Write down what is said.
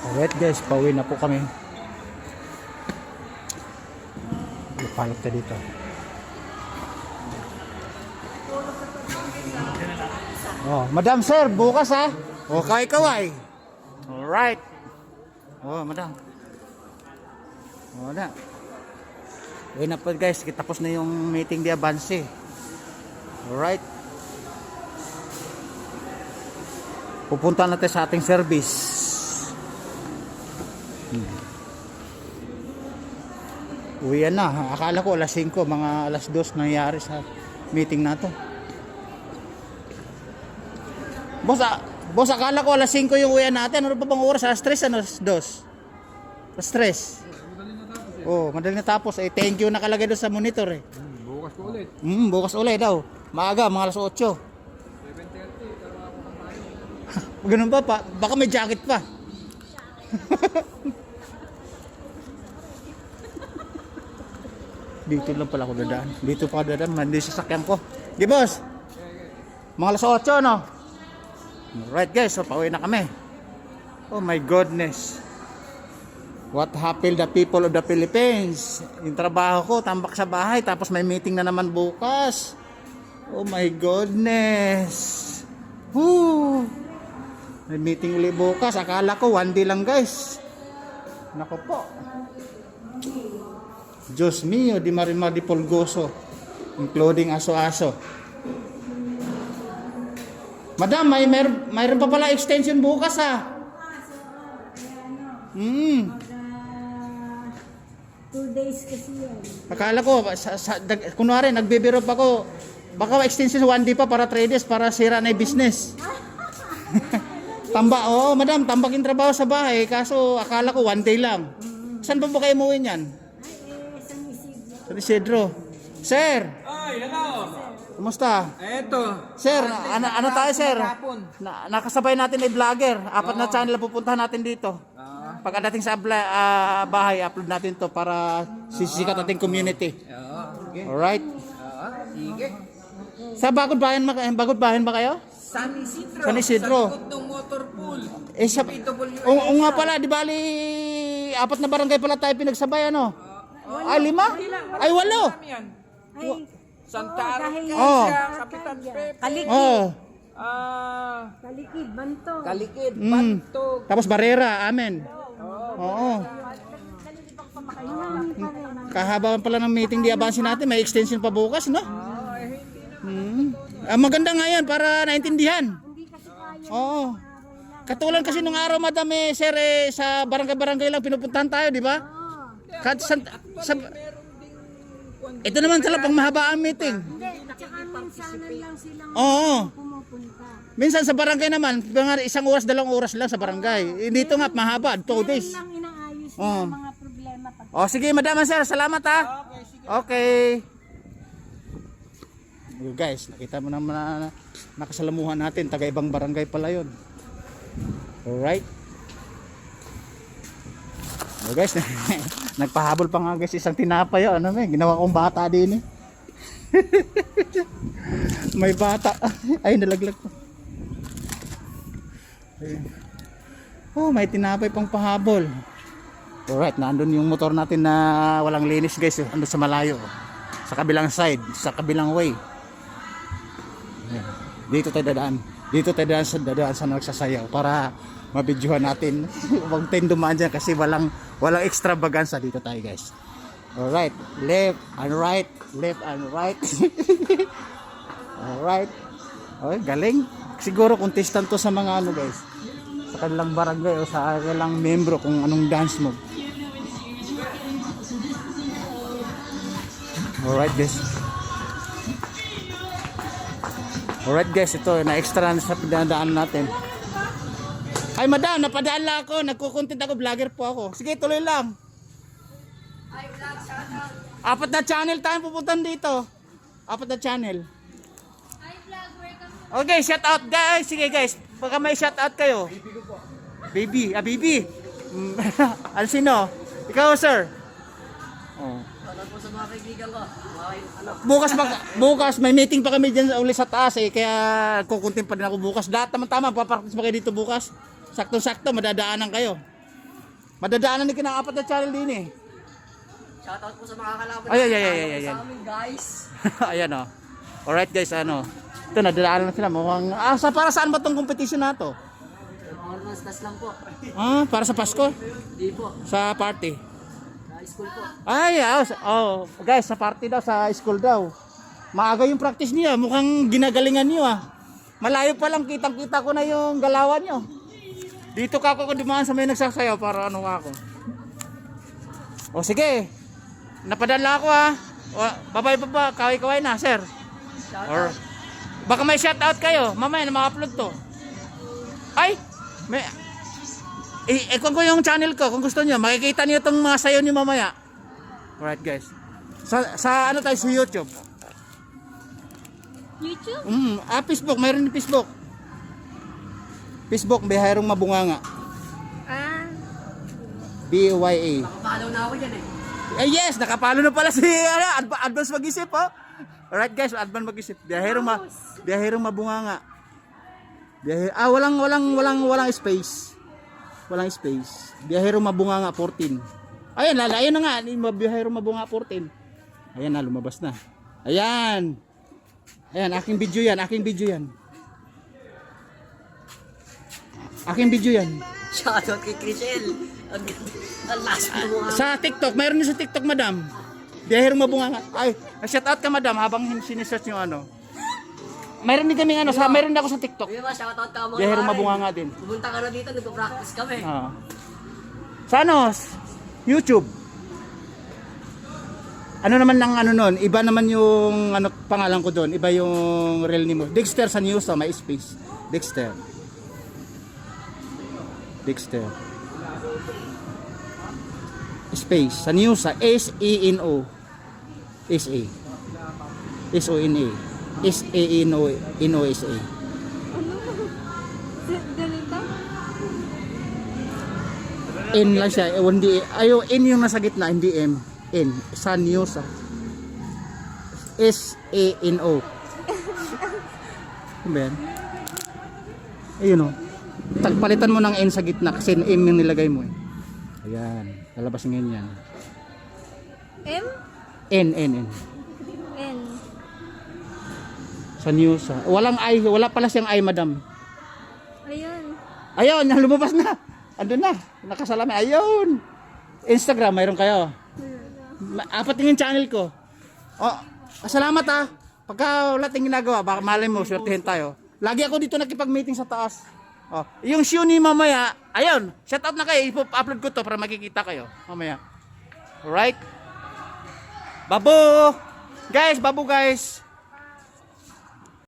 Alright guys, pauwi na po kami. Ipalot ka dito. Oh, Madam Sir, bukas ha. Oh, kaway-kaway. Alright. Oh, Madam. Oh, na. Uwi na po guys, tapos na yung meeting di Avance. Alright. Pupunta natin sa ating service. Uwian na. Akala ko alas 5, mga alas 2 nangyari sa meeting nato. Boss, akala ko alas 5 yung uwian natin. Ano pa bang oras? Alas 3, ano? Alas 2? Alas 3. Oh, madali na tapos. Eh, thank you nakalagay doon sa monitor eh. Bukas ko ulit. Bukas ulit daw. Maaga, mga alas 8. 7:30, pero ako kakain. Ganun ba pa? Baka may jacket pa. Dito lang pala ako dadaan. Dito pa ako dadaan. Mandi sa sakyan ko. Di boss? Mga alas 8, no? Alright guys, so pauwi na kami. Oh my goodness. What happened the people of the Philippines? Yung trabaho ko, tambak sa bahay. Tapos may meeting na naman bukas. Oh my goodness. Woo! May meeting ulit bukas. Akala ko one day lang guys. Nako po. Diyos mio, di marimar di polgoso. Including aso-aso. Madam, mayroon pa pala extension bukas ha. 2 days kasi yan. Akala ko, kunwari, nagbibiro pa ko. Baka extension 1 day pa para 3 days para sira na yung business. Madam, tambak yung trabaho sa bahay. Kaso akala ko 1 day lang. Saan ba kayo umuwi niyan? San Isidro. Sir! Ay, hello! Kumusta? Eto. Sir, ano tayo sir? Hapon. Nakasabay natin ay vlogger. 4 na channel ang pupuntahan natin dito. Pagdating sa bahay, upload natin to para sisikat ating community. Sige. Alright? Sige. Sa Bagod Bayan ba kayo? San Isidro. San Isidro. Sa likod ng motor pool. Sa, o nga pala, di bali 4 na barangay pala tayo pinagsabay ano? Ay 5? Ay 8? Ay, Santa dahil Rosa, Kapitan Pepe. Kalikid. Oh. Kalikid, Bantog. Kalikid, Bantog. Tapos Barrera, amen. Oo. Kahaba pala ng meeting di Avance natin, may extension pa bukas, no? Maganda nga yan para naintindihan. Oo. Katulad kasi nung araw madam sir sa barangay-barangay lang pinupuntahan tayo, di ba? Ito naman sila pang mahaba ang meeting. Hindi, tsaka minsanan lang silang Oo. pumupunta. Minsan sa barangay naman, mga 1 oras, 2 oras lang sa barangay. Dito nga mahaba, 2 days. Lang inaayos yung mga problema pag Oh, sige, madam sir, salamat ha. Okay. Guys, nakita mo naman na nakasalamuhan natin, taga ibang barangay pala 'yon. Alright. So guys, nagpahabol pa nga guys isang tinapay, ginawa kong bata din eh. May bata. Ay, nalaglag ko. Oh, may tinapay pang pahabol. Alright, nandun yung motor natin na walang linis guys, andun sa malayo. Sa kabilang side, sa kabilang way. Dito tayo dadaan sa nagsasayaw para mabidyohan natin. Huwag tayong dumaan dyan kasi walang extravaganza dito tayo guys. Alright, left and right. Alright. Okay, galing. Siguro contestant to sa mga ano guys, sa kanilang barangay o sa kanilang membro kung anong dance move. Alright guys, ito na extra na sa pinadaan natin. Ay madam, napadaan lang ako, nagko-content ako, vlogger po ako. Sige, tuloy lang. 4 na channel tayo pupuntan dito. 4 na channel. Okay, shout out guys. Sige guys, baka may shout out kayo. Baby, baby. Ano sino? Ikaw sir. Oh. Sa mga kaibigan ko. Bukas may meeting pa kami diyan uli sa taas kaya kukuntin pa din ako bukas. Lahat naman tama, papartis pa kayo dito bukas. Sakto-sakto madadaanan kayo. Madadaanan ni kinang apat na channel din eh. Shoutout po sa mga kalaban. Ay. Sa amin, guys. Ayan o. Alright guys, ano. Ito, nadadaanan na sila. Mukhang, para saan ba tong competition na to? Ormans tas lang po. Para sa Pasko? Hindi po. Sa party? Sa school po. Guys, sa party daw, sa school daw. Maaga yung practice niya. Mukhang ginagalingan niyo Malayo pa lang, kitang-kita ko na yung galawan niyo. Dito ka ako dumaan sa may nagsasayaw para ano ako. O sige. Napadala ako Babay kaway-kaway na, sir. Or baka may shoutout kayo. Mamaya na ma-upload to. Ay, may kung ko yung channel ko, kung gusto niyo, makikita niyo tong mga sayo niyo mamaya. Alright, guys. Sa ano tayo sa YouTube? YouTube? Facebook, mayroon din Facebook. Facebook, Biyahirong Mabunganga. BYA. Nakapalaw na ako dyan Yes, nakapalo na pala si Advance Mag-isip Alright guys, Advance Mag-isip. Biyahirong Mabunganga. Walang space. Walang space. Biyahirong Mabunganga 14. Ayun na nga, Biyahirong Mabunganga 14. Ayan na, lumabas na. Ayan, aking video yan. Aking video yan. Shoutout kay Chriselle. Ang last mo mga. Sa TikTok, mayroon din sa TikTok, madam. Biyahirong Mabunganga. Ay, shout out ka, madam, habang sinesearch yung ano. Mayroon din kami mayroon din ako sa TikTok. Hindi ba, shoutout ka mga. Biyahirong Mabunganga din. Pumunta ka na dito, nagpa-practice kami. Sa YouTube. Ano naman ng nun? Iba naman yung pangalan ko doon. Iba yung real name mo. Dexter sa news, may space. Dexter. Space sa news SENO. SONA. SANO. Ganito? N lang siya. Hindi, N yung nasa gitna, hindi M. N. Sa news SANO. Ano ba yan? Ayun Tagpalitan mo ng N sa gitna kasi M yung nilagay mo Ayan. Lalabas ngayon yan. M? N. N. Sa news Walang I. Wala pala siyang I, madam. Ayun, lumabas na. Andun na. Nakasalamin. Ayun. Instagram, mayroon kayo. Apat yung channel ko. Salamat Pagka wala tayong ginagawa, baka malay mo, swertihin tayo. Lagi ako dito nakipag-meeting sa taas. Yung show ni mamaya, ayun, shout out na kayo, i-upload ko to para makikita kayo mamaya. Alright? Babu! Guys,